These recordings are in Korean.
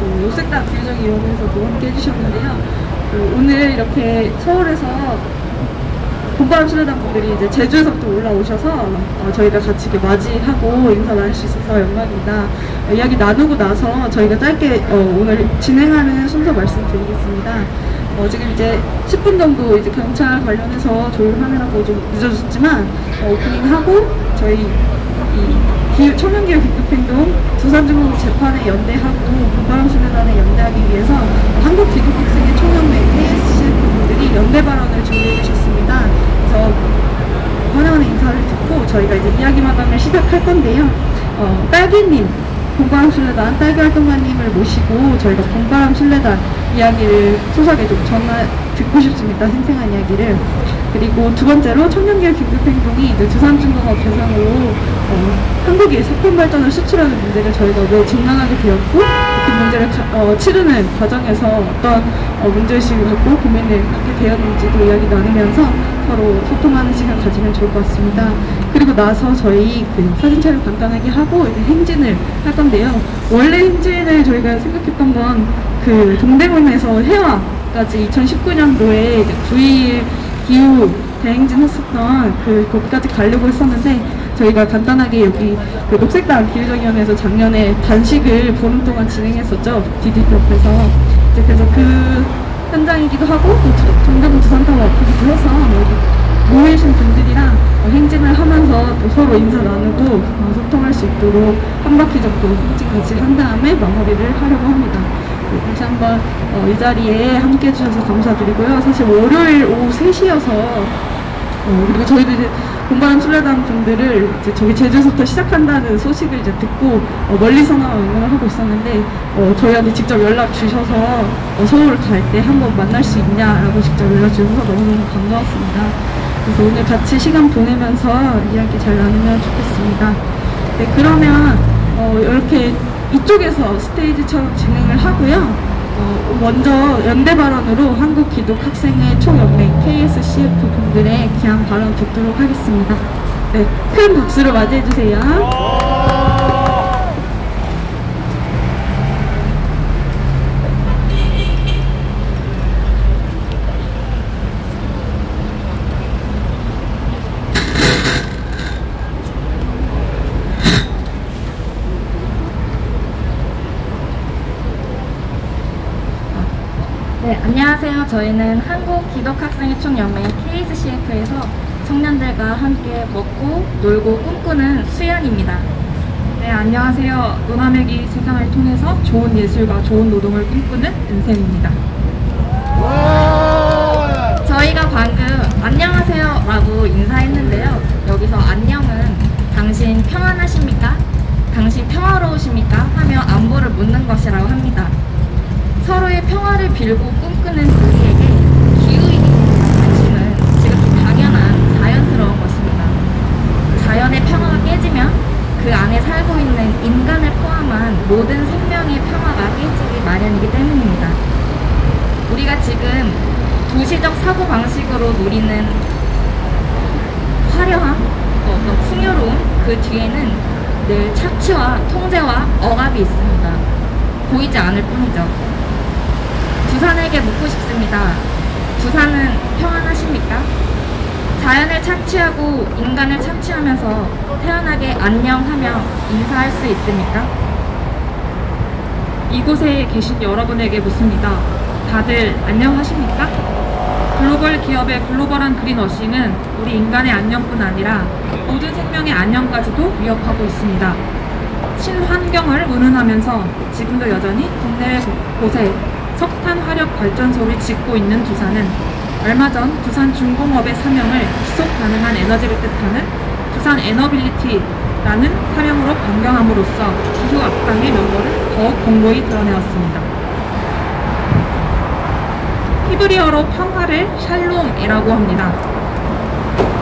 또 녹색당 기후정의위원회에서도 함께 해주셨는데요. 오늘 이렇게 서울에서 봄바람 순회단 분들이 이제 제주에서부터 올라오셔서 저희가 같이 이렇게 맞이하고 인사 나눌 수 있어서 영광입니다. 이야기 나누고 나서 저희가 짧게 오늘 진행하는 순서 말씀드리겠습니다. 지금 이제 10분 정도 이제 경찰 관련해서 조율하느라고 좀 늦어졌지만 오프닝하고 저희 이 청년기후 긴급행동 두산중공업 재판에 연대하고 봄바람 순회단에 연대하기 위해서 한국기독학생회 총연맹 KSCF 분들이 연대 발언을 준비해 주셨습니다. 그래서 환영하는 인사를 듣고 저희가 이제 이야기 마감을 시작할 건데요. 딸기님, 봄바람 순회단 딸기 활동가님을 모시고 저희가 봄바람 순회단 이야기를 소소하게 좀 듣고 싶습니다. 생생한 이야기를. 그리고 두 번째로 청년기후 긴급행동이 두산중공업 대상으로 한국이 석탄 발전을 수출하는 문제를 저희가 왜 직면하게 되었고 그 문제를 치르는 과정에서 어떤 문제의식을 갖고 고민을 갖게 되었는지도 이야기 나누면서 서로 소통하는 시간 가지면 좋을 것 같습니다. 그리고 나서 저희 사진 촬영 간단하게 하고 이제 행진을 할 건데요. 원래 행진을 저희가 생각했던 건 동대문에서 해화까지 2019년도에 9.2 기후 대행진 했었던 거기까지 가려고 했었는데 저희가 간단하게 여기 녹색당 기후정의위원회에서 작년에 단식을 보름 동안 진행했었죠. DDP 옆에서. 이제 그래서 그 현장이기도 하고 또 동대문 두산타워 앞이기도 해서 여기 모이신 분들이랑 행진을 하면서 또 서로 인사 나누고 소통할 수 있도록 한 바퀴 정도 행진 같이 한 다음에 마무리를 하려고 합니다. 다시 한번 이 자리에 함께 해주셔서 감사드리고요. 사실 월요일 오후 3시여서 그리고 저희도 이제 봄바람 순회단 분들을 이제 저기 제주에서부터 시작한다는 소식을 이제 듣고 멀리서나마 응원을 하고 있었는데 저희한테 직접 연락 주셔서 서울 갈 때 한번 만날 수 있냐라고 직접 연락 주셔서 너무너무 반가웠습니다. 그래서 오늘 같이 시간 보내면서 이야기 잘 나누면 좋겠습니다. 네, 그러면 이렇게 이쪽에서 스테이지처럼 진행을 하고요. 먼저 연대 발언으로 한국기독학생회 총연맹 KSCF 분들의 귀한 발언 듣도록 하겠습니다. 네, 큰 박수로 맞이해주세요. 네, 안녕하세요. 저희는 한국기독학생회 총연맹 KSCF에서 청년들과 함께 먹고 놀고 꿈꾸는 수연입니다. 네, 안녕하세요. 노나매기 세상을 통해서 좋은 예술과 좋은 노동을 꿈꾸는 은샘입니다. 저희가 방금 안녕하세요 라고 인사했는데요. 여기서 안녕은 당신 평안하십니까? 당신 평화로우십니까? 하며 안부를 묻는 것이라고 합니다. 서로의 평화를 빌고 꿈꾸는 우리에게 기후위기에 대한 관심은 지극히 당연한 자연스러운 것입니다. 자연의 평화가 깨지면 그 안에 살고 있는 인간을 포함한 모든 생명의 평화가 깨지기 마련이기 때문입니다. 우리가 지금 도시적 사고방식으로 누리는 화려함, 어떤 풍요로움, 그 뒤에는 늘 착취와 통제와 억압이 있습니다. 보이지 않을 뿐이죠. 두산에게 묻고 싶습니다. 두산은 평안하십니까? 자연을 착취하고 인간을 착취하면서 태연하게 안녕하며 인사할 수 있습니까? 이곳에 계신 여러분에게 묻습니다. 다들 안녕하십니까? 글로벌 기업의 글로벌한 그린워싱은 우리 인간의 안녕뿐 아니라 모든 생명의 안녕까지도 위협하고 있습니다. 친환경을 운운하면서 지금도 여전히 국내외 곳에 석탄 화력 발전소를 짓고 있는 두산은 얼마 전 두산중공업의 사명을 지속 가능한 에너지를 뜻하는 두산 에너빌리티라는 사명으로 변경함으로써 기후 악당의 면모를 더욱 공고히 드러내었습니다. 히브리어로 평화를 샬롬이라고 합니다.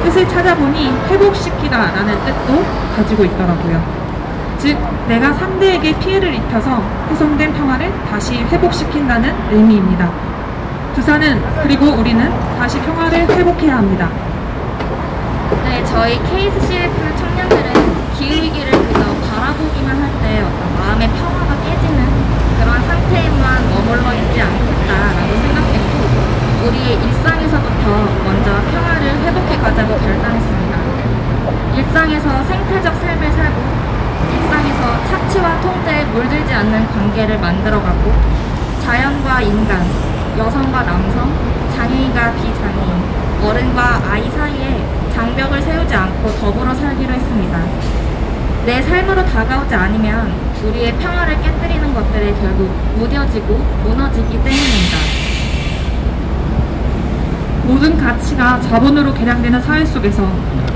뜻을 찾아보니 회복시키다 라는 뜻도 가지고 있더라고요. 즉, 내가 상대에게 피해를 입혀서 훼손된 평화를 다시 회복시킨다는 의미입니다. 두산은, 그리고 우리는 다시 평화를 회복해야 합니다. 네, 저희 KSCF 청년들은 기후위기를 그저 바라보기만 할 때 어떤 마음의 평화가 깨지는 그런 상태에 관계를 만들어가고 자연과 인간, 여성과 남성, 장애인과 비장애인, 어른과 아이 사이에 장벽을 세우지 않고 더불어 살기로 했습니다. 내 삶으로 다가오지 않으면 우리의 평화를 깨뜨리는 것들이 결국 무뎌지고 무너지기 때문입니다. 모든 가치가 자본으로 계량되는 사회 속에서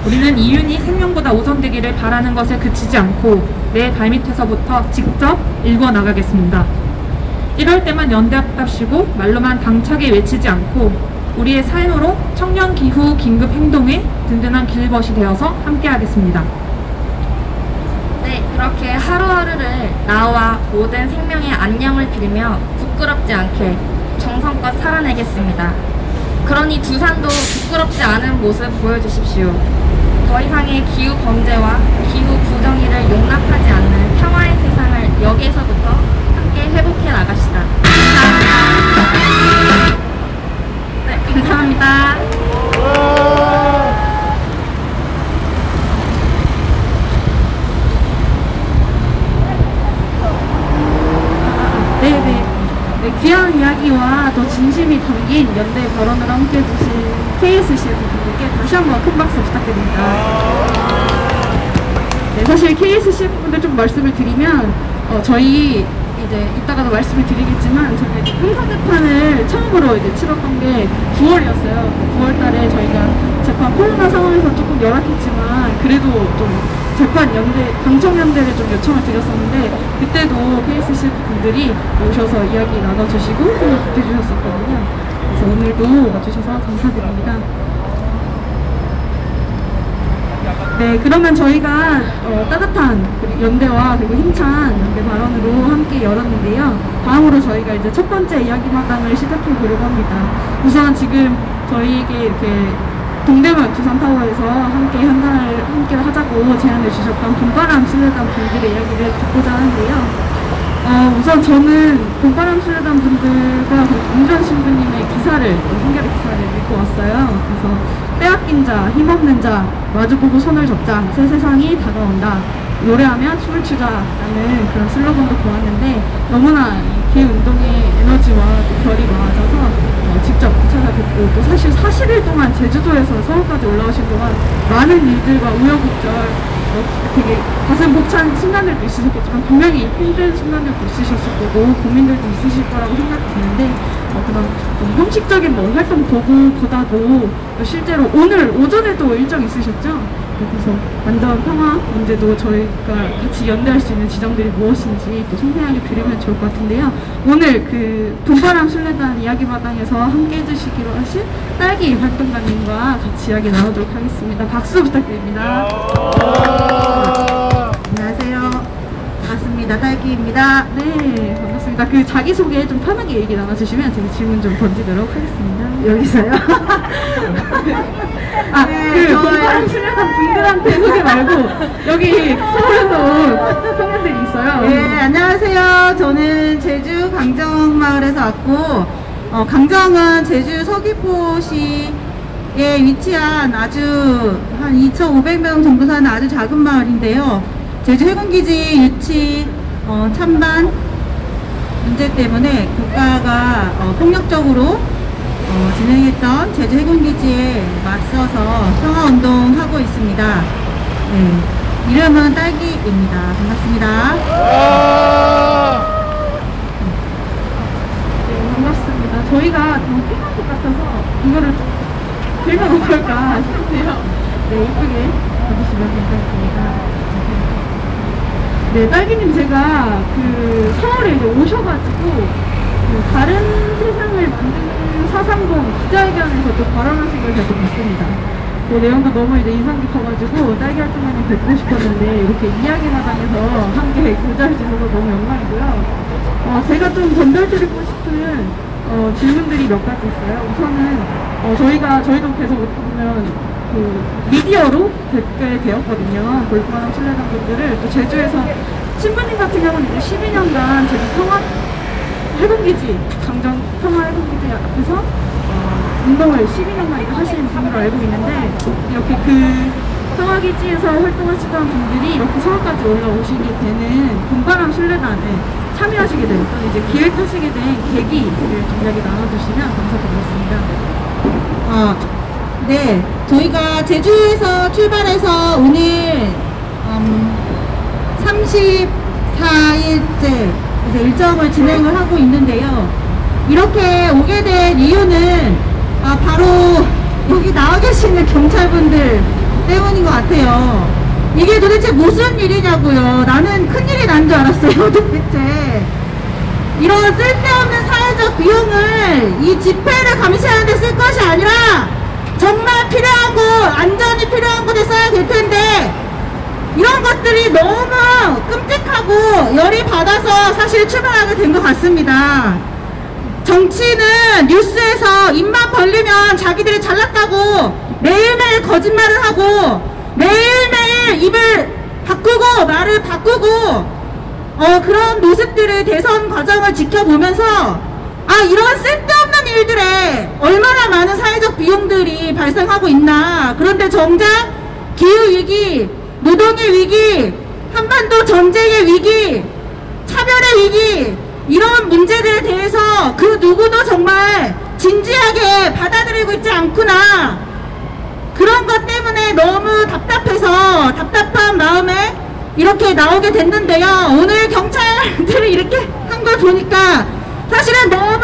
우리는 이윤이 생명보다 우선되기를 바라는 것에 그치지 않고 내 발밑에서부터 직접 읽어나가겠습니다. 이럴 때만 연대합답시고 말로만 당차게 외치지 않고 우리의 삶으로 청년 기후 긴급 행동의 든든한 길벗이 되어서 함께하겠습니다. 네, 그렇게 하루하루를 나와 모든 생명의 안녕을 빌며 부끄럽지 않게 정성껏 살아내겠습니다. 그러니 두산도 부끄럽지 않은 모습 보여주십시오. 더 이상의 기후 범죄와 기후 부정의를 용납하지 않는 평화의 세상을 여기에서부터 함께 회복해 나갑시다. 감사합니다. 네, 감사합니다. 네네. 네, 귀한 이야기와 또 진심이 담긴 연대 발언을 함께 해주신 KSCF 분들께 다시 한번 큰 박수 부탁드립니다. 네, 사실 KSCF 분들 좀 말씀을 드리면 저희 이제 이따가도 말씀을 드리겠지만 저희가 이제 형사재판을 처음으로 이제 치렀던 게 9월이었어요. 9월 달에 저희가 재판 코로나 상황에서 조금 열악했지만 그래도 좀 재판 연대, 방청연대를 좀 요청을 드렸었는데 그때도 KSCF 분들이 오셔서 이야기 나눠주시고 힘을 보태주셨었거든요. 그래서 오늘도 와주셔서 감사드립니다. 네, 그러면 저희가 따뜻한 연대와 그리고 힘찬 연대 발언으로 함께 열었는데요. 다음으로 저희가 이제 첫 번째 이야기마당을 시작해 보려고 합니다. 우선 지금 저희에게 이렇게 동대문 두산타워에서 함께 한달을 함께 하자고 제안을 주셨던 봄바람 순례단 분들의 이야기를 듣고자 하는데요. 우선 저는 봄바람 순례단 분들과 김주환 신부님의 기사를, 한겨레 기사를 읽고 왔어요. 그래서 빼앗긴 자, 힘없는 자, 마주보고 손을 잡자, 새 세상이 다가온다. 노래하며 춤을 추자라는 그런 슬로건도 보았는데 너무나 이 기후운동의 에너지와 또 결이 맞아서 직접 찾아뵙고 또 사실 40일 동안 제주도에서 서울까지 올라오신 동안 많은 일들과 우여곡절 되게 가슴 벅찬 순간들도 있으셨겠지만 분명히 힘든 순간들도 있으셨을 거고 고민들도 있으실 거라고 생각이 드는데 그런 좀 형식적인 뭐 활동 도구보다도 실제로 오늘 오전에도 일정 있으셨죠? 그래서 완전 평화 문제도 저희가 같이 연대할 수 있는 지점들이 무엇인지 또 상세하게 들으면 좋을 것 같은데요. 오늘 그 봄바람 순례단 이야기마당에서 함께 해주시기로 하신 딸기 활동가님과 같이 이야기 나누도록 하겠습니다. 박수 부탁드립니다. 안녕하세요. 반갑습니다. 딸기입니다. 네, 반갑습니다. 그 자기소개 좀 편하게 얘기 나눠주시면 제가 질문 좀 던지도록 하겠습니다. 여기서요? 그 봄바람 순례단 분들한테 소개 말고 여기 서울에서 청년들이 있어요. 네, 안녕하세요. 저는 제주 강정마을에서 왔고 강정은 제주 서귀포시에 위치한 아주 한 2,500명 정도 사는 아주 작은 마을인데요. 제주 해군기지 유치 찬반 문제 때문에 국가가 폭력적으로 진행했던 제주 해군기지에 맞서서 평화운동하고 있습니다. 네, 이름은 딸기입니다. 반갑습니다. 네, 반갑습니다. 저희가 너무 피곤한 것 같아서 이거를 들면 어떨까 싶은데요. 네, 이쁘게 봐주시면 괜찮습니다. 네, 딸기님 제가 그 서울에 이제 오셔가지고 그 다른 세상을 만드는 사상공 기자회견에서 또 발언하신 걸 제가 봤습니다. 그 내용도 너무 이제 인상 깊어가지고 딸기 활동가님 뵙고 싶었는데 이렇게 이야기마당에서 함께 교제할 수 있어서 너무 영광이고요. 제가 좀 전달드리고 싶은 질문들이 몇 가지 있어요. 우선은 저희도 계속 보면 그 미디어로 뵙게 되었거든요. 볼바람 순례단 분들을 또 제주에서 신부님 같은 경우는 이제 12년간 제주 평화 해군기지 강정 평화 해군기지 앞에서 운동을 12년간 하신 분으로 알고 있는데 이렇게 그 평화기지에서 활동하시던 분들이 이렇게 서울까지 올라오시게 되는 봄바람 순례단에 참여하시게 된 또는 이제 기획하시게 된 계기를 좀 이야기 나눠주시면 감사드리겠습니다. 네, 저희가 제주에서 출발해서 오늘 34일째 일정을 진행을 하고 있는데요. 이렇게 오게 된 이유는 바로 여기 나와 계시는 경찰분들 때문인 것 같아요. 이게 도대체 무슨 일이냐고요. 나는 큰일이 난 줄 알았어요. 도대체 이런 쓸데없는 사회적 비용을 이 집회를 감시하는 데 쓸 것이 아니라 정말 필요하고 안전이 필요한 곳에 써야 될 텐데 이런 것들이 너무 끔찍하고 열이 받아서 사실 출발하게 된 것 같습니다. 정치는 뉴스에서 입만 벌리면 자기들이 잘났다고 매일매일 거짓말을 하고 매일매일 입을 바꾸고 말을 바꾸고 그런 모습들을 대선 과정을 지켜보면서 이런 쓸데없는 일들에 얼마나 많은 사회적 비용들이 발생하고 있나. 그런데 정작 기후위기, 노동의 위기, 한반도 전쟁의 위기, 차별의 위기 이런 문제들에 대해서 그 누구도 정말 진지하게 받아들이고 있지 않구나. 그런 것 때문에 너무 답답해서 답답한 마음에 이렇게 나오게 됐는데요. 오늘 경찰들이 이렇게 한 걸 보니까 사실은 너무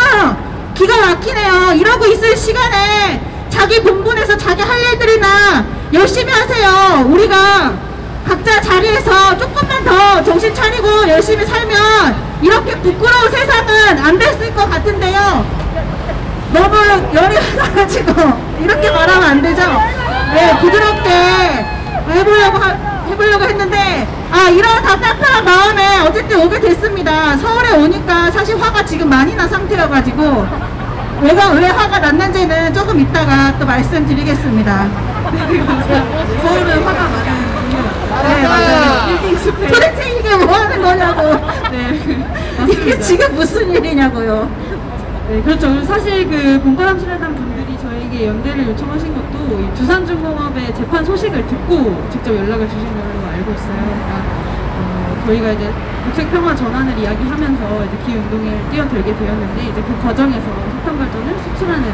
기가 막히네요. 이러고 있을 시간에 자기 본분에서 자기 할 일들이나 열심히 하세요. 우리가 각자 자리에서 조금만 더 정신 차리고 열심히 살면 이렇게 부끄러운 세상은 안 됐을 것 같은데요. 너무 열이 받아가지고 이렇게 말하면 안 되죠. 네, 부드럽게 해보려고 했는데 이런 답답한 마음에 어쨌든 오게 됐습니다. 서울에 오니까 사실 화가 지금 많이 난 상태여가지고 왜 화가 났는지는 조금 이따가 또 말씀드리겠습니다. 서울은 화가 많은 네, 맞아요. 도대체 이게 뭐 하는 거냐고. 네, 이게 지금 무슨 일이냐고요. 네, 그렇죠. 사실 그 봄바람수련단 분들이 저에게 연대를 요청하신 것도 이 두산중공업의 재판 소식을 듣고 직접 연락을 주신 걸로 알고 있어요. 그러니까 저희가 이제 국책평화 전환을 이야기하면서 이제 기후운동에 뛰어들게 되었는데 이제 그 과정에서 석탄 발전을 수출하는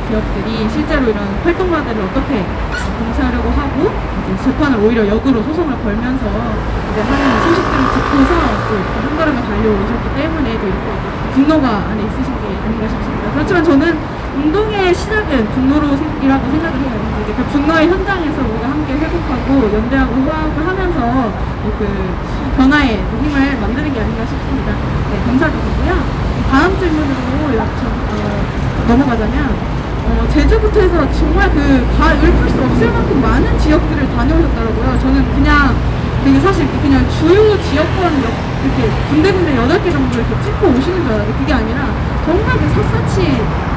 기업들이 실제로 이런 활동가들을 어떻게 봉쇄하려고 하고 이제 재판을 오히려 역으로 소송을 걸면서 이제 하는 소식들을 듣고서 또 이렇게 한 걸음에 달려오셨기 때문에 또 이렇게 분노가 안에 있으신 게 아닌가 싶습니다. 그렇지만 저는 운동의 시작은 분노로이라고 생각을 해요. 이제 그 분노의 현장에서 우리가 함께 회복하고 연대하고 화합을 하면서 그 변화의 힘을 만드는 게 아닌가 싶습니다. 네, 감사드리고요. 다음 질문으로 넘어가자면 제주부터 해서 정말 읊을 수 없을 만큼 많은 지역들을 다녀오셨더라고요. 저는 그냥 사실 그냥 주요 지역권 이렇게 군데군데 8개 정도 이렇게 찍고 오시는 줄 알았는데 그게 아니라 정말 샅샅이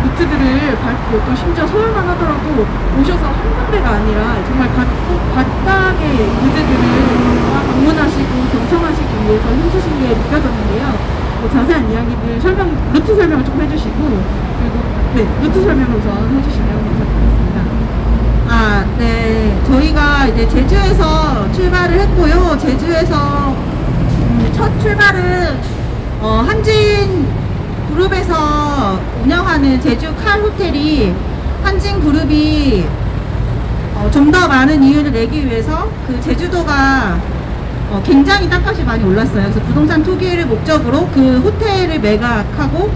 루트들을 밟고 또 심지어 서울만 하더라도 오셔서 한 군데가 아니라 정말 각각의 문제들을 방문하시고 경청하시기 위해서 힘쓰신 게 느껴졌는데요. 자세한 이야기들 루트 설명을 좀 해주시고 그리고 루트 설명을 우선 해주시면 감사드리겠습니다. 네. 저희가 이제 제주에서 출발을 했고요. 제주에서 첫 출발은 한진 그룹에서 운영하는 제주 칼 호텔이 한진 그룹이 좀 더 많은 이윤을 내기 위해서 그 제주도가 굉장히 땅값이 많이 올랐어요. 그래서 부동산 투기를 목적으로 그 호텔을 매각하고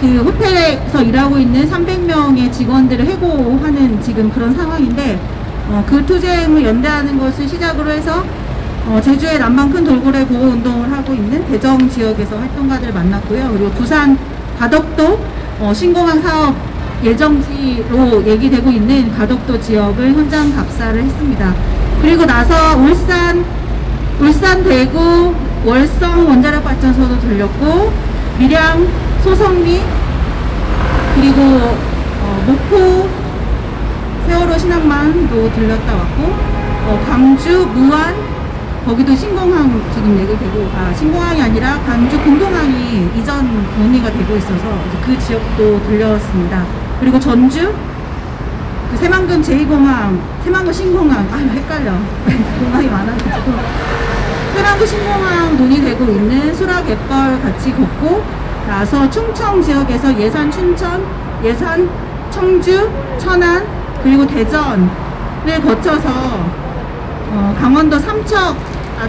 그 호텔에서 일하고 있는 300명의 직원들을 해고하는 지금 그런 상황인데 그 투쟁을 연대하는 것을 시작으로 해서 제주의 남방 큰 돌고래 보호 운동을 하고 있는 대정 지역에서 활동가들을 만났고요. 그리고 부산 가덕도 신공항 사업 예정지로 얘기되고 있는 가덕도 지역을 현장 답사를 했습니다. 그리고 나서 울산, 대구, 월성 원자력 발전소도 들렸고 밀양, 소성리 그리고 목포 세월호 신항만도 들렸다 왔고 광주, 무안 거기도 신공항 지금 얘기되고 신공항이 아니라 광주 공동항이 이전 논의가 되고 있어서 그 지역도 들렸습니다. 그리고 전주 그 새만금 제2공항, 새만금 신공항 헷갈려 공항이 많아가지고 수랑구 신공항 논의되고 있는 수라갯벌 같이 걷고 나서 충청 지역에서 예산 춘천, 예산 청주, 천안 그리고 대전을 거쳐서 강원도 삼척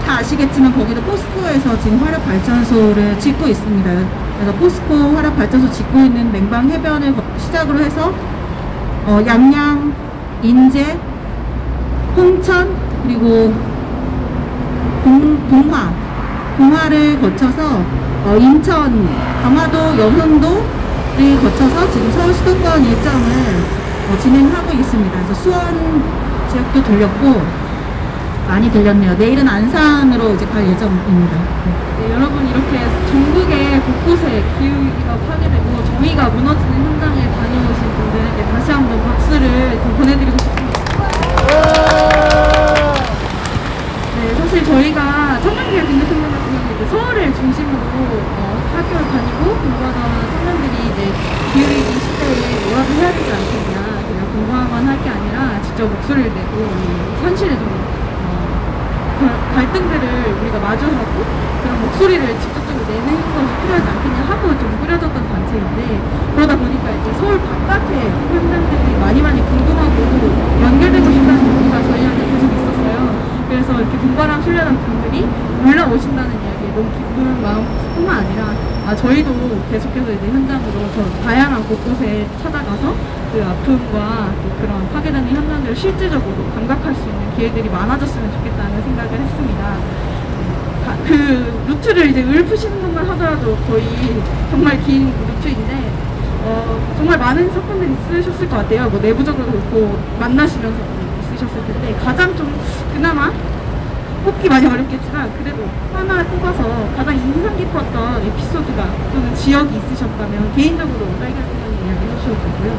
다 아시겠지만 거기도 포스코에서 지금 화력발전소를 짓고 있습니다. 그래서 포스코 화력발전소 짓고 있는 냉방 해변을 시작으로 해서 양양, 인제, 홍천 그리고 봉화를 거쳐서 인천, 강화도, 영흥도를 거쳐서 지금 서울 수도권 일정을 진행하고 있습니다. 그래서 수원 지역도 들렸고 많이 들렸네요. 내일은 안산으로 이제 갈 예정입니다. 네, 여러분 이렇게 전국의 곳곳에 기후위기가 파괴되고 정의가 무너지는 현장에 다녀오신 분들에게 다시 한번 박수를 좀 보내드리고 싶습니다. 네, 사실 저희가 청년기획 근대청년 같은 경우는 이제 서울을 중심으로 학교를 다니고 공부하던 청년들이 이제 기후위기 시대에 뭐라도 해야 되지 않겠냐, 그냥 공부만 할 게 아니라 직접 목소리를 내고 현실에 좀 갈등들을 우리가 마주하고 그런 목소리를 직접적으로 내는 것이 필요하지 않겠냐 하고 좀 꾸려졌던 단체인데, 그러다 보니까 이제 서울 바깥에 현장들이 많이 궁금하고 연결되고 싶다는 얘기가 저희한테 계속 있었어요. 그래서 이렇게 동바람 순례단 분들이 올라오신다는 이야기에 너무 기쁜 마음뿐만 아니라 저희도 계속해서 이제 현장으로 더 다양한 곳곳에 찾아가서 그 아픔과 또 그런 파괴되는 현장들을 실질적으로 감각할 수 있는 기회들이 많아졌으면 좋겠다는 생각을 했습니다. 그 루트를 이제 읊으시는 것만 하더라도 거의 정말 긴 루트인데 정말 많은 사건들이 있으셨을 것 같아요. 뭐 내부적으로 그렇고 만나시면서 있으셨을 텐데 가장 좀 그나마 뽑기 많이 어렵겠지만 그래도 하나 뽑아서 가장 인상 깊었던 에피소드가 또는 지역이 있으셨다면 개인적으로 딸기를 통해서 이야기해 주셔도 되고요.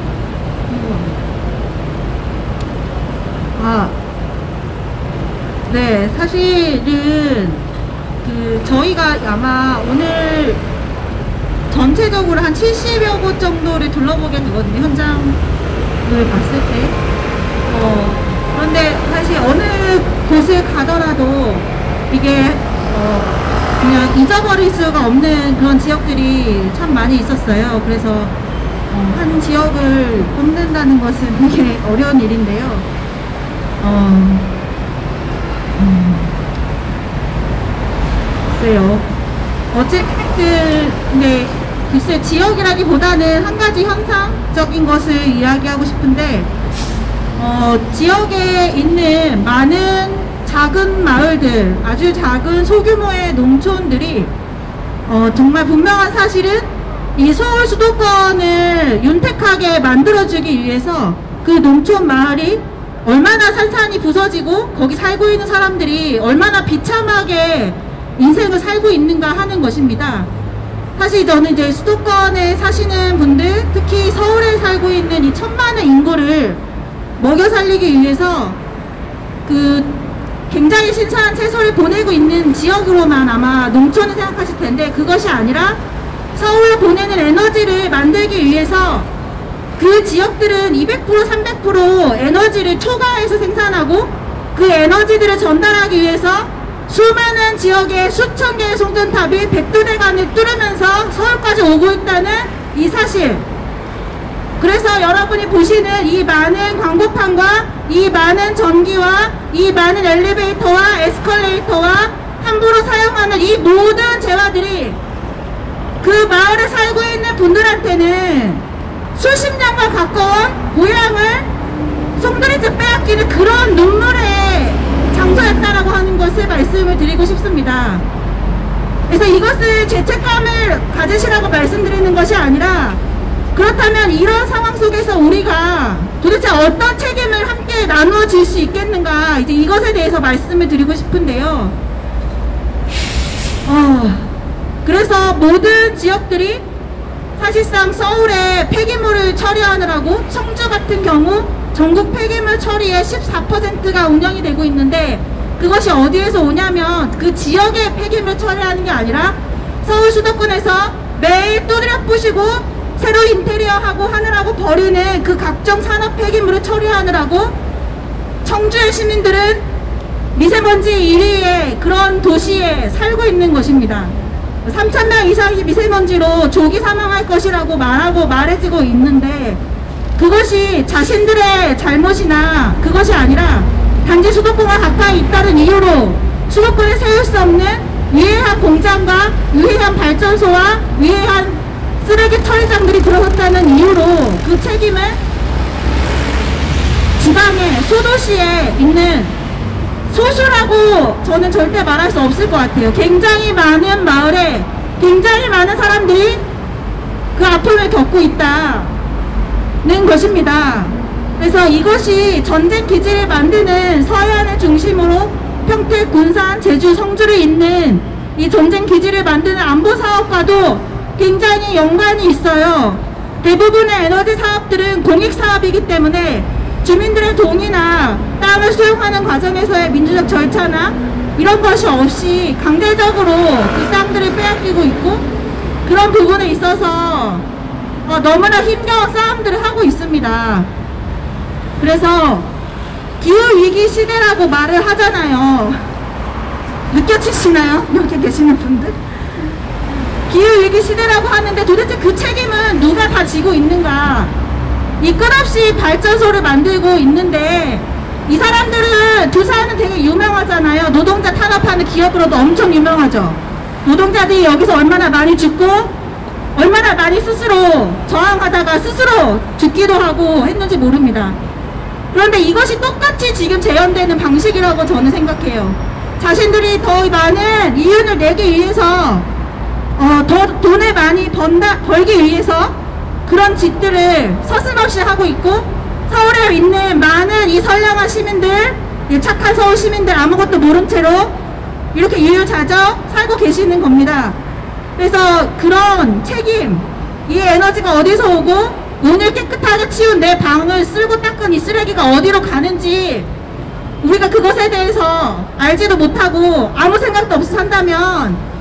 궁금합니다. 네, 사실은 저희가 아마 오늘 전체적으로 한 70여 곳 정도를 둘러보게 되거든요. 현장을 봤을 때. 그런데 사실 어느 곳을 가더라도 이게 그냥 잊어버릴 수가 없는 그런 지역들이 참 많이 있었어요. 그래서 한 지역을 뽑는다는 것은 되게 어려운 일인데요. 글쎄요. 근데 글쎄 지역이라기보다는 한 가지 현상적인 것을 이야기하고 싶은데 지역에 있는 많은 작은 마을들, 아주 작은 소규모의 농촌들이 정말 분명한 사실은 이 서울 수도권을 윤택하게 만들어주기 위해서 그 농촌 마을이 얼마나 산산이 부서지고 거기 살고 있는 사람들이 얼마나 비참하게 인생을 살고 있는가 하는 것입니다. 사실 저는 이제 수도권에 사시는 분들, 특히 서울에 살고 있는 이 천만의 인구를 먹여 살리기 위해서 굉장히 신선한 채소를 보내고 있는 지역으로만 아마 농촌을 생각하실 텐데, 그것이 아니라 서울로 보내는 에너지를 만들기 위해서 그 지역들은 200%, 300% 에너지를 초과해서 생산하고 그 에너지들을 전달하기 위해서 수많은 지역에 수천 개의 송전탑이 백두대간을 뚫으면서 서울까지 오고 있다는 이 사실. 그래서 여러분이 보시는 이 많은 광고판과 이 많은 전기와 이 많은 엘리베이터와 에스컬레이터와 함부로 사용하는 이 모든 재화들이 그 마을에 살고 있는 분들한테는 수십 년과 가까운 고향을 송두리째 빼앗기는 그런 눈물의 장소였다라고 하는 것을 말씀을 드리고 싶습니다. 그래서 이것을 죄책감을 가지시라고 말씀드리는 것이 아니라, 그렇다면 이런 상황 속에서 우리가 도대체 어떤 책임을 함께 나누어질 수 있겠는가, 이제 이것에 대해서 말씀을 드리고 싶은데요. 그래서 모든 지역들이 사실상 서울에 폐기물을 처리하느라고, 청주 같은 경우 전국 폐기물 처리의 14%가 운영이 되고 있는데, 그것이 어디에서 오냐면 그 지역의 폐기물 처리하는 게 아니라 서울 수도권에서 매일 두드려 부시고 새로 인테리어하고 하느라고 버리는 그 각종 산업 폐기물을 처리하느라고 청주의 시민들은 미세먼지 1위의 그런 도시에 살고 있는 것입니다. 3,000명 이상이 미세먼지로 조기 사망할 것이라고 말해지고 있는데, 그것이 자신들의 잘못이나 그것이 아니라 단지 수도권과 가까이 있다는 이유로 수도권에 세울 수 없는 위해한 공장과 위해한 발전소와 위해한 쓰레기 처리장들이 들어섰다는 이유로 그 책임을 지방의 소도시에 있는 소수라고 저는 절대 말할 수 없을 것 같아요. 굉장히 많은 마을에 굉장히 많은 사람들이 그 아픔을 겪고 있다는 것입니다. 그래서 이것이 전쟁 기지를 만드는 서해안을 중심으로 평택, 군산, 제주, 성주를 잇는 이 전쟁 기지를 만드는 안보 사업과도 굉장히 연관이 있어요. 대부분의 에너지 사업들은 공익 사업이기 때문에 주민들의 동의나 땅을 수용하는 과정에서의 민주적 절차나 이런 것이 없이 강제적으로 그 땅들을 빼앗기고 있고, 그런 부분에 있어서 너무나 힘겨운 싸움들을 하고 있습니다. 그래서 기후위기 시대라고 말을 하잖아요. 느껴지시나요? 여기 계시는 분들? 기후위기 시대라고 하는데 도대체 그 책임은 누가 다 지고 있는가? 이 끝없이 발전소를 만들고 있는데, 이 사람들은 두산은 되게 유명하잖아요. 노동자 탄압하는 기업으로도 엄청 유명하죠. 노동자들이 여기서 얼마나 많이 죽고 얼마나 많이 스스로 저항하다가 스스로 죽기도 하고 했는지 모릅니다. 그런데 이것이 똑같이 지금 재현되는 방식이라고 저는 생각해요. 자신들이 더 많은 이윤을 내기 위해서 더 돈을 많이 벌기 위해서 그런 짓들을 서슴없이 하고 있고, 서울에 있는 많은 이 선량한 시민들, 착한 서울 시민들 아무것도 모른 채로 이렇게 유유자적 살고 계시는 겁니다. 그래서 그런 책임, 이 에너지가 어디서 오고 오늘 깨끗하게 치운 내 방을 쓸고 닦은 이 쓰레기가 어디로 가는지 우리가 그것에 대해서 알지도 못하고 아무 생각도 없이 산다면,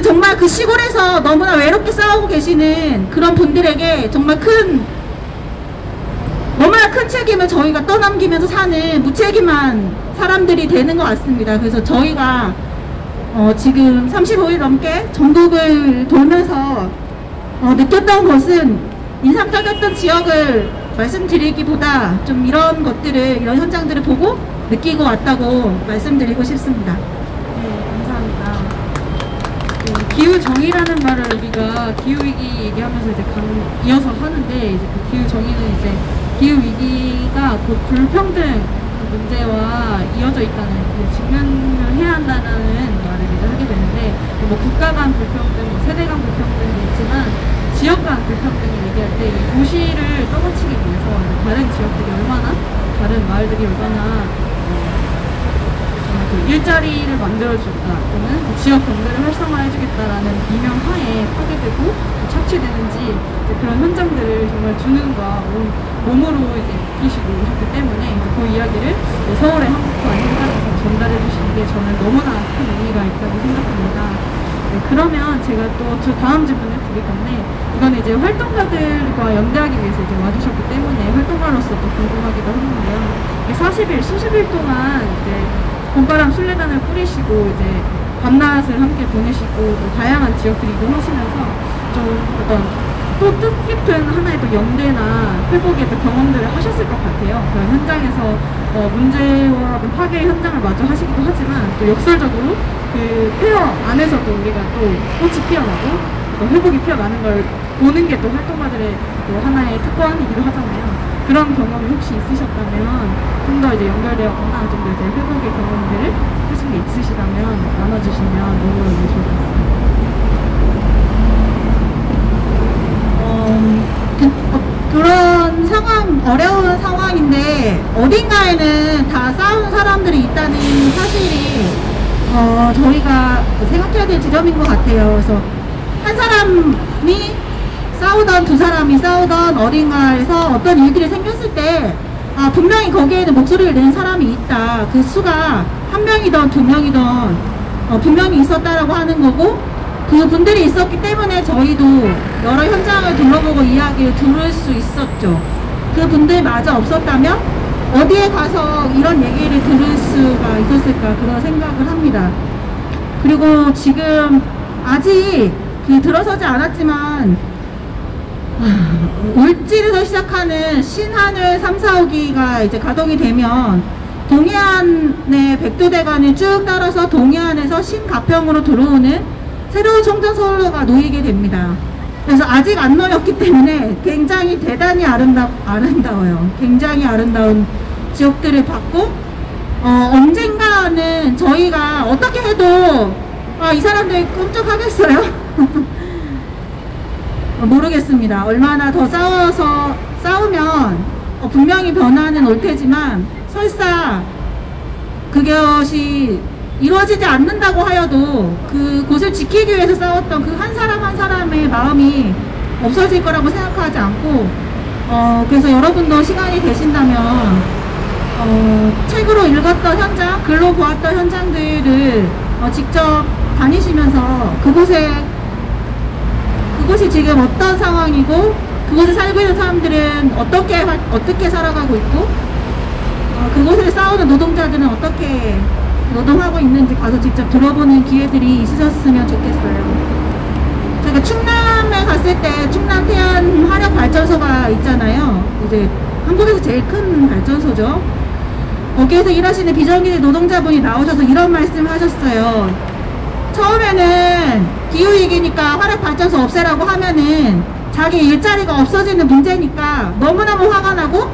정말 그 시골에서 너무나 외롭게 싸우고 계시는 그런 분들에게 정말 너무나 큰 책임을 저희가 떠넘기면서 사는 무책임한 사람들이 되는 것 같습니다. 그래서 저희가 지금 35일 넘게 전국을 돌면서 느꼈던 것은, 인상적이었던 지역을 말씀드리기보다 좀 이런 것들을, 이런 현장들을 보고 느끼고 왔다고 말씀드리고 싶습니다. 네, 감사합니다. 기후정의라는 말을 우리가 기후위기 얘기하면서 이제 이어서 하는데, 이제 그 기후정의는 이제 기후위기가 곧 불평등 문제와 이어져 있다는, 직면을 해야 한다는 말을 이제 하게 되는데, 뭐 국가 간 불평등, 세대 간 불평등이 있지만 지역 간 불평등을 얘기할 때 이 도시를 떠받치기 위해서 다른 지역들이 얼마나, 다른 마을들이 얼마나 그 일자리를 만들어주겠다, 또는 지역 경제를 활성화해주겠다라는 비명하에 파괴되고 착취되는지, 그런 현장들을 정말 주는과 몸으로 이제 느끼시고 오셨기 때문에 그 이야기를 서울의 한국화 현장에서 전달해 주시는 게 저는 너무나 큰 의미가 있다고 생각합니다. 네, 그러면 제가 또 다음 질문을 드릴 건데, 이건 이제 활동가들과 연대하기 위해서 이제 와주셨기 때문에 활동가로서 또 궁금하기도 하는데요. 40일, 수십일 동안 이제 봄바람 순례단을 꾸리시고 이제 밤낮을 함께 보내시고 또 다양한 지역들 이동하시면서 좀 어떤 또 뜻깊은 하나의 또 연대나 회복의 또 경험들을 하셨을 것 같아요. 그런 현장에서 문제와 파괴 현장을 마주 하시기도 하지만, 또 역설적으로 그 폐허 안에서도 우리가 또 꽃이 피어나고 또 회복이 피어나는 걸 보는 게 또 활동가들의 또 하나의 특권이기도 하잖아요. 그런 경험이 혹시 있으셨다면 좀 더 이제 연결되었거나 좀 더 이제 회복의 경험들을 하신 게 있으시다면 나눠주시면 너무 좋을 것 같습니다. 그런 상황, 어려운 상황인데 어딘가에는 다 싸우는 사람들이 있다는 사실이 저희가 생각해야 될 지점인 것 같아요. 그래서 한 사람이 싸우던, 두 사람이 싸우던 어딘가에서 어떤 일들이 생겼을 때 분명히 거기에는 목소리를 내는 사람이 있다. 그 수가 한 명이든 두 명이든 분명히 있었다라고 하는 거고, 그 분들이 있었기 때문에 저희도 여러 현장을 둘러보고 이야기를 들을 수 있었죠. 그 분들마저 없었다면 어디에 가서 이런 얘기를 들을 수가 있었을까 그런 생각을 합니다. 그리고 지금 아직 들어서지 않았지만 울진에서 시작하는 신하늘 3, 4호기가 이제 가동이 되면 동해안의 백두대간을 쭉 따라서 동해안에서 신가평으로 들어오는 새로운 청정선로가 놓이게 됩니다. 그래서 아직 안 놓였기 때문에 굉장히 대단히 아름다워요. 굉장히 아름다운 지역들을 봤고 언젠가는 저희가 어떻게 해도 이 사람들이 꿈쩍하겠어요? 모르겠습니다. 얼마나 더 싸우면 분명히 변화는 올 테지만 설사 그것이 이루어지지 않는다고 하여도 그곳을 지키기 위해서 싸웠던 그 한 사람 한 사람의 마음이 없어질 거라고 생각하지 않고 그래서 여러분도 시간이 되신다면 책으로 읽었던 현장, 글로 보았던 현장들을 직접 다니시면서 그곳이 지금 어떤 상황이고 그곳에 살고 있는 사람들은 어떻게 살아가고 있고 그곳에 싸우는 노동자들은 어떻게 노동하고 있는지 가서 직접 들어보는 기회들이 있으셨으면 좋겠어요. 제가 충남에 갔을 때 충남 태안 화력발전소가 있잖아요. 이제 한국에서 제일 큰 발전소죠. 거기에서 일하시는 비정규직 노동자분이 나오셔서 이런 말씀을 하셨어요. 처음에는 기후위기니까 화력발전소 없애라고 하면은 자기 일자리가 없어지는 문제니까 너무너무 화가 나고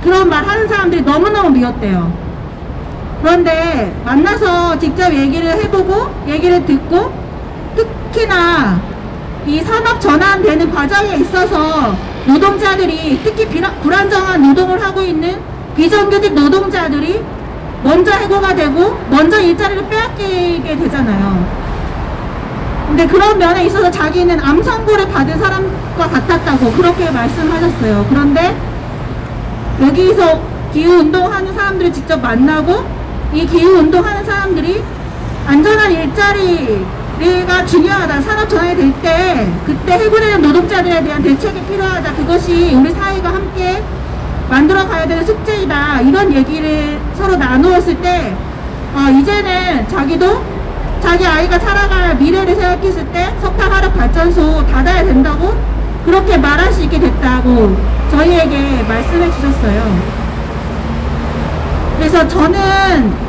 그런 말 하는 사람들이 너무너무 미웠대요. 그런데 만나서 직접 얘기를 해보고 얘기를 듣고 특히나 이 산업 전환되는 과정에 있어서 노동자들이 특히 불안정한 노동을 하고 있는 비정규직 노동자들이 먼저 해고가 되고 먼저 일자리를 빼앗기게 되잖아요. 근데 그런 면에 있어서 자기는 암 선고를 받은 사람과 같았다고 그렇게 말씀하셨어요. 그런데 여기서 기후운동하는 사람들을 직접 만나고 이 기후운동하는 사람들이 안전한 일자리가 중요하다. 산업 전환이 될 때 그때 해고되는 노동자들에 대한 대책이 필요하다. 그것이 우리 사회가 함께 만들어 가야 되는 숙제이다. 이런 얘기를 서로 나누었을 때 이제는 자기도 자기 아이가 살아갈 미래를 생각했을 때 석탄 화력 발전소 닫아야 된다고 그렇게 말할 수 있게 됐다고 저희에게 말씀해 주셨어요. 그래서 저는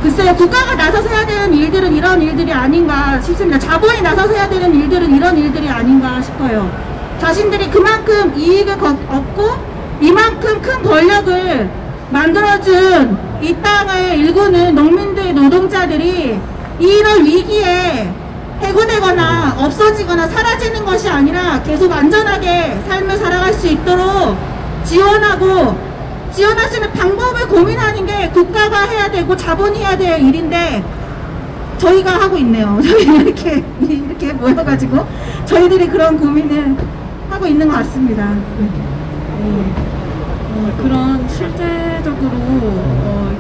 글쎄요, 국가가 나서서 해야 되는 일들은 이런 일들이 아닌가 싶습니다. 자본이 나서서 해야 되는 일들은 이런 일들이 아닌가 싶어요. 자신들이 그만큼 이익을 얻고 이만큼 큰 권력을 만들어준 이 땅을 일구는 농민들, 노동자들이 이런 위기에 해고되거나 없어지거나 사라지는 것이 아니라 계속 안전하게 삶을 살아갈 수 있도록 지원할 수 있는 방법을 고민하는 게 국가가 해야 되고 자본이 해야 될 일인데 저희가 하고 있네요. 저희 이렇게 모여가지고 저희들이 그런 고민을 하고 있는 것 같습니다. 그런 실제적으로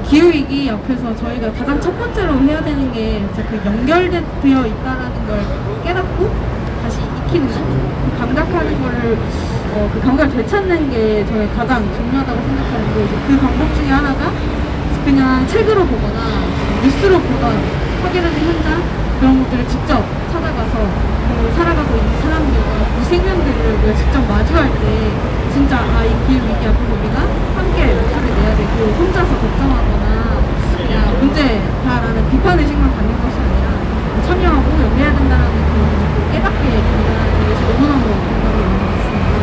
기후위기 옆에서 저희가 가장 첫 번째로 해야 되는 게 그 연결되어 있다는 걸 깨닫고 다시 익히는 거, 감각하는 거를 그 감각을 되찾는 게 저희 가장 중요하다고 생각하는데 그 방법 중에 하나가 그냥 책으로 보거나 뉴스로 보던 확인하는 현장 그런 것들을 직접 찾아가서 살아가고 있는 사람들과 그 생명들을 직접 마주할 때 진짜 이 기후위기 앞에서 우리가 함께 목소리를 내야 되고 혼자서 걱정하거나 그냥 문제다라는 비판의식만 갖는 것이 아니라 참여하고 연대해야 된다는 그 깨닫게 된다는 것이 너무너무 공감이 많이 있습니다.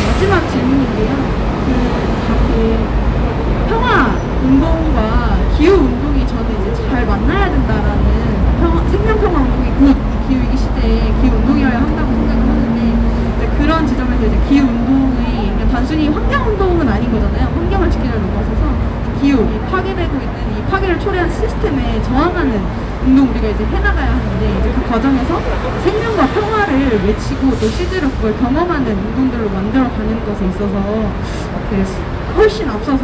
마지막 질문인데요. 평화운동과 기후운동이 저는 이제 잘 만나야 된다라는 생명평화운동이 곧 기후위기 시대에 기후운동이어야 한다고 생각을 하는데 그런 지점에서 이제 기후운동이 그냥 단순히 환경운동은 아닌 거잖아요. 환경을 지키려는 넘어서서 이 파괴되고 있는 이 파괴를 초래한 시스템에 저항하는 운동 우리가 이제 해나가야 하는데 이제 그 과정에서 생명과 평화를 외치고 또 실제로 그걸 경험하는 운동들로 만들어가는 것에 있어서 훨씬 앞서서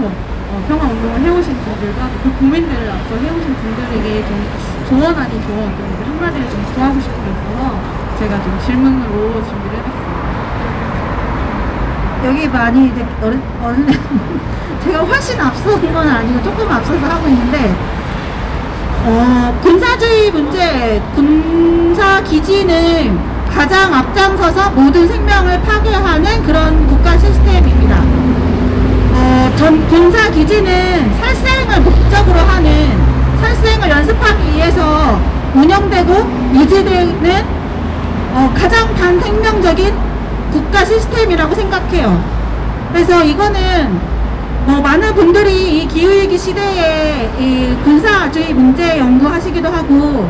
평화운동을 해오신 분들과 그 고민들을 앞서 해오신 분들에게 좀 조언 아닌 조언 한마디를 좀 구하고 싶은 게 있어서 제가 좀 질문으로 준비를 해봤습니다. 여기 많이 이제 제가 훨씬 앞선 건 아니고 조금 앞서서 하고 있는데, 군사주의 문제, 군사기지는 가장 앞장서서 모든 생명을 파괴하는 그런 국가 시스템입니다. 전 군사기지는 살생을 목적으로 하는, 살생을 연습하기 위해서 운영되고 유지되는 가장 반생명적인 국가 시스템이라고 생각해요. 그래서 이거는 많은 분들이 이 기후위기 시대에 이 군사주의 문제 연구하시기도 하고,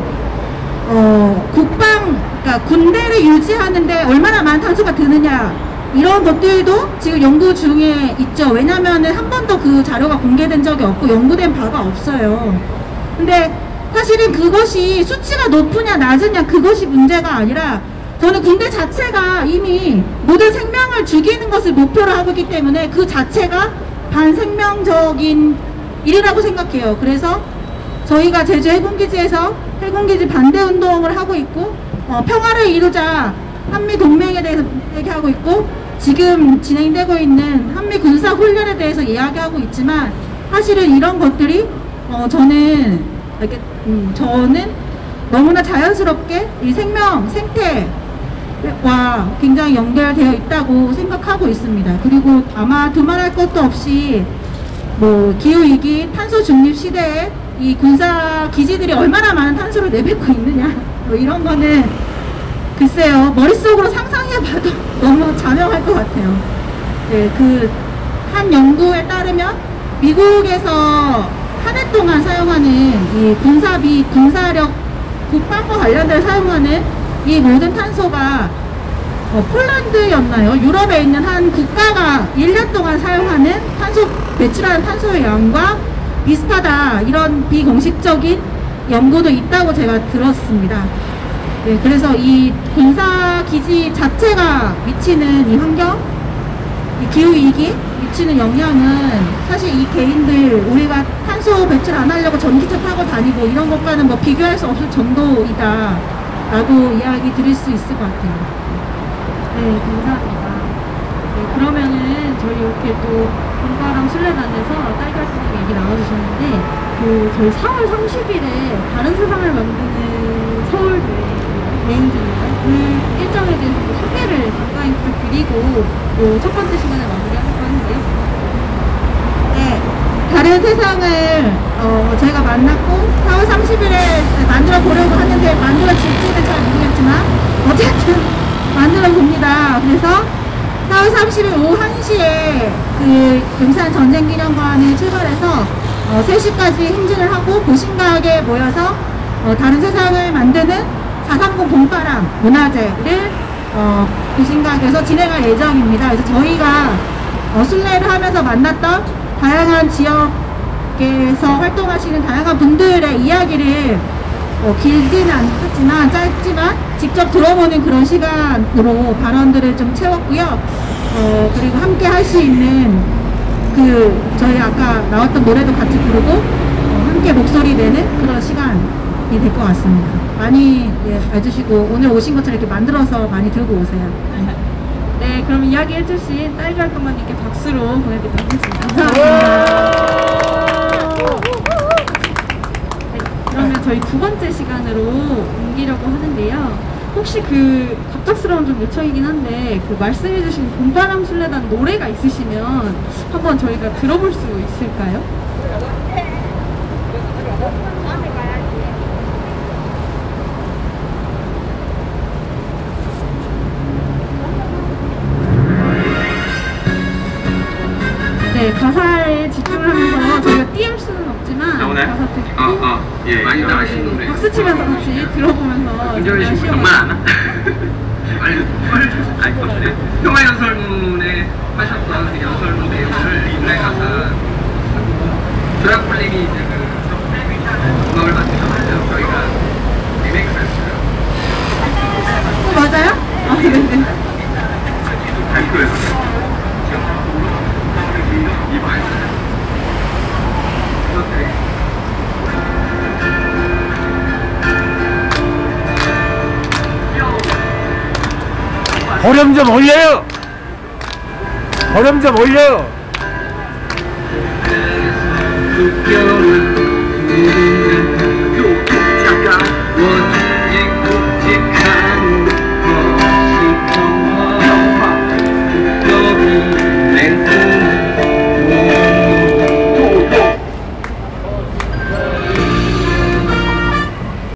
그러니까 군대를 유지하는데 얼마나 많은 탄소가 드느냐, 이런 것들도 지금 연구 중에 있죠. 왜냐면은 한 번도 그 자료가 공개된 적이 없고 연구된 바가 없어요. 근데 사실은 그것이 수치가 높으냐 낮으냐 그것이 문제가 아니라, 저는 군대 자체가 이미 모든 생명을 죽이는 것을 목표로 하고 있기 때문에 그 자체가 반생명적인 일이라고 생각해요. 그래서 저희가 제주 해군기지에서 해군기지 반대 운동을 하고 있고, 평화를 이루자 한미 동맹에 대해서 얘기하고 있고, 지금 진행되고 있는 한미 군사 훈련에 대해서 이야기하고 있지만, 사실은 이런 것들이 저는 너무나 자연스럽게 이 생명, 생태와 굉장히 연결되어 있다고 생각하고 있습니다. 그리고 아마 두말할 것도 없이 기후위기, 탄소 중립 시대에 이 군사 기지들이 얼마나 많은 탄소를 내뱉고 있느냐, 이런 거는 글쎄요, 머릿속으로 상상해봐도 너무 자명할 것 같아요. 네, 한 연구에 따르면 미국에서 한 해 동안 사용하는 이 군사력, 국방과 관련된 사용하는 이 모든 탄소가 폴란드였나요? 유럽에 있는 한 국가가 1년 동안 사용하는 배출하는 탄소의 양과 비슷하다, 이런 비공식적인 연구도 있다고 제가 들었습니다. 네, 그래서 이 군사기지 자체가 미치는 이 환경, 이 기후위기 미치는 영향은 사실 이 개인들, 우리가 탄소 배출 안 하려고 전기차 타고 다니고 이런 것과는 비교할 수 없을 정도이다 라고 이야기 드릴 수 있을 것 같아요. 네, 감사합니다. 네, 그러면은 저희 이렇게 또 봄바람 순례단에서 딸기활동 얘기 나와주셨는데, 저희 4월 30일에 다른 세상을 만드는 서울대 대행 중인가요? 그 일정에 대해서 소개를 간단히 부탁드리고 첫 번째 시간을 마무리하려고 하는데요. 네, 다른 세상을 저희가 만났고 4월 30일에 만들어 보려고 하는데 만들어질지는 잘 모르겠지만 어쨌든 만들어 봅니다. 그래서 4월 30일 오후 1시에 그 금산 전쟁기념관에 출발해서 3시까지 행진을 하고 고심각에 모여서 다른 세상을 만드는 430 봄바람 문화제를 고심각에서 진행할 예정입니다. 그래서 저희가 순례를 하면서 만났던 다양한 지역에서 활동하시는 다양한 분들의 이야기를 길지는 않겠지만 짧지만 직접 들어보는 그런 시간으로 발언들을 좀 채웠고요. 그리고 함께 할 수 있는 저희 아까 나왔던 노래도 같이 부르고 함께 목소리 내는 그런 시간이 될 것 같습니다. 많이 봐주시고 오늘 오신 것처럼 이렇게 만들어서 많이 들고 오세요. 네, 그럼 이야기 해주신 딸기활동가님께 박수로 보내드리도록 하겠습니다. 감사합니다. 네, 그러면 저희 두 번째 시간으로 옮기려고 하는데요. 혹시 갑작스러운 좀 요청이긴 한데 말씀해주신 봄바람 순례단 노래가 있으시면 한번 저희가 들어볼 수 있을까요? 네, 가사에 집중을 하면서 저희가 띄울 수는 없지만 가사 듣고 예, 많이 나가시는 노래. 박수 치면서 같이 들어보면서 운전해 주시고 정말 안 와? 아니, 없네. 평화연설문에 하셨던 그 연설문 내용을 이분의 가사 조약불림이 이제 음악을 만들어서 저희가 리메이크를 했어요. 맞아요? 아, 네네. 발표에서 볼륨 좀 올려요. 볼륨 좀 올려요. 웃겨라 모든